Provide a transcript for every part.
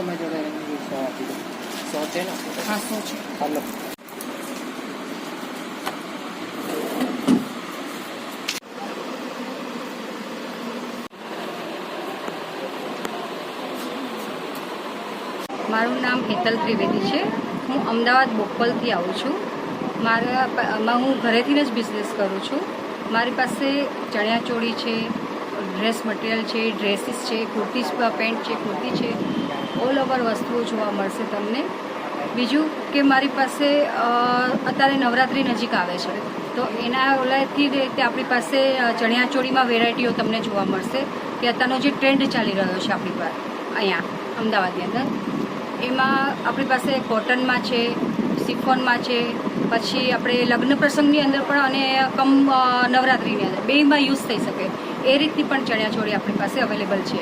તમારી જોડે રંગી 100 આપી દો. 100 છે ને? હા 100 છે. હાલો. મારું નામ હેતલ ત્રિવેદી છે. હું અમદાવાદ બોપલથી આવું છું. હું ઘરેથી જ બિઝનેસ કરું છું. મારી પાસે ચણિયાચોળી છે, ડ્રેસ મટીરિયલ છે, ડ્રેસીસ છે, કુર્તીસ પેન્ટ છે, કુર્તી છે, ઓલ ઓવર વસ્તુઓ જોવા મળશે તમને. બીજું કે મારી પાસે અત્યારે નવરાત્રિ નજીક આવે છે, તો એના ઓલાથી રીતે આપણી પાસે ચણિયાચોળીમાં વેરાયટીઓ તમને જોવા મળશે કે અત્યારનો જે ટ્રેન્ડ ચાલી રહ્યો છે આપણી પાસે અહીંયા અમદાવાદની અંદર, એમાં આપણી પાસે કોટનમાં છે, સિફોનમાં છે, પછી આપણે લગ્ન પ્રસંગની અંદર પણ અને નવરાત્રિની અંદર બેમાં યુઝ થઈ શકે એ રીતની પણ ચણિયાચોળી આપણી પાસે અવેલેબલ છે.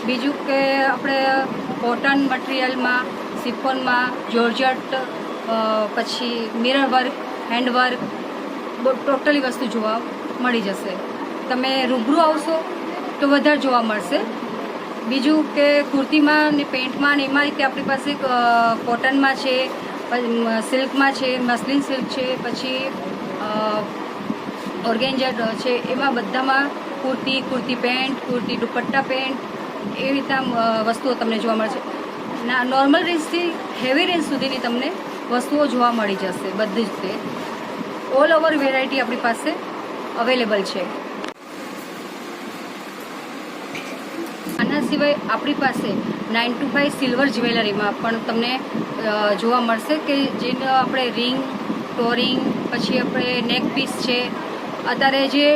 બીજું કે આપણે કોટન મટીરિયલમાં, સિફોનમાં, જોર્જટ, પછી મિરર વર્ક, હેન્ડવર્ક ટોટલી વસ્તુ જોવા મળી જશે. તમે રૂબરૂ આવશો તો વધારે જોવા મળશે. બીજું કે કુર્તીમાં ને પેન્ટમાં ને એમાં રીતે આપણી પાસે કોટનમાં છે, સિલ્કમાં છે, મસલિન સિલ્ક છે, પછી ઓર્ગેન્જા છે, એમાં બધામાં કુર્તી પેન્ટ, કુર્તી દુપટ્ટા પેન્ટ એ રીતના વસ્તુઓ તમને જોવા મળશે. નોર્મલ રેન્જથી હેવી રેન્જ સુધીની તમને વસ્તુઓ જોવા મળી જશે. બધી જ તે ઓલ ઓવર વેરાયટી આપણી પાસે અવેલેબલ છે. આના સિવાય આપણી પાસે 9 to 5 સિલ્વર જ્વેલરીમાં પણ તમને જોવા મળશે કે જેને આપણે રિંગ, ટોરિંગ, પછી આપણે નેક પીસ છે. અત્યારે જે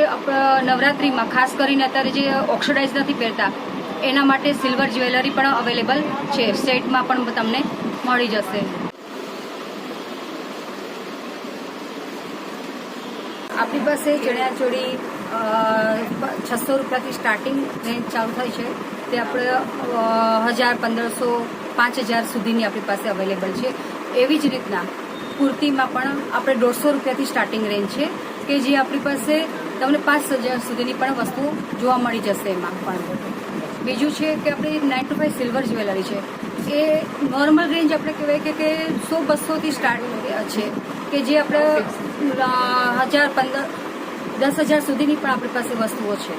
નવરાત્રિમાં ખાસ કરીને અત્યારે જે ઓક્સિડાઇઝ નથી પહેરતા એના માટે સિલ્વર જ્વેલરી પણ અવેલેબલ છે. સેટમાં પણ તમને મળી જશે. આપણી પાસે ચણિયાચોળી 600 રૂપિયાથી સ્ટાર્ટિંગ રેન્જ ચાલુ થાય છે. તે આપણે 1000, 1500, 5000 સુધીની આપણી પાસે અવેલેબલ છે. એવી જ રીતના કુર્તીમાં પણ આપણે 150 રૂપિયાથી સ્ટાર્ટિંગ રેન્જ છે કે જે આપણી પાસે તમને 5000 સુધીની પણ વસ્તુ જોવા મળી જશે. એમાં પણ બીજું છે કે આપણી 9 to 5 સિલ્વર જ્વેલરી છે. એ નોર્મલ રેન્જ આપણે કહેવાય કે 100-200થી સ્ટાર્ટ છે કે જે આપણે 1000, 15, 10,000 સુધીની પણ આપણી પાસે વસ્તુઓ છે.